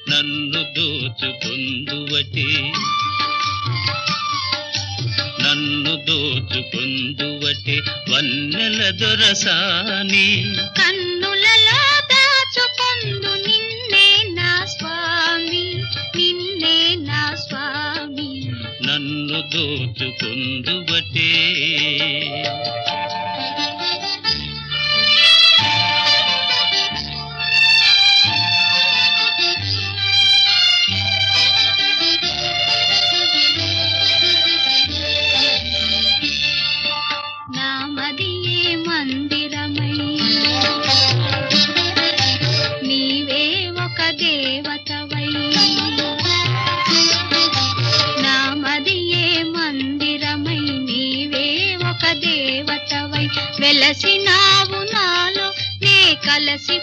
నన్ను దోచుకొందువటే నన్ను దోచుకొందువటే వన్నెల దొరసాని కన్నులలో దాచుకొందు నిన్నే నా స్వామి నిన్నే నా స్వామి నన్ను దోచుకొందువటే నామదియే మందిరమై నీవే ఒక దేవతవై నామదియే మందిరమై నీవే ఒక దేవతవై వెలసినావు నాలో నే కలసి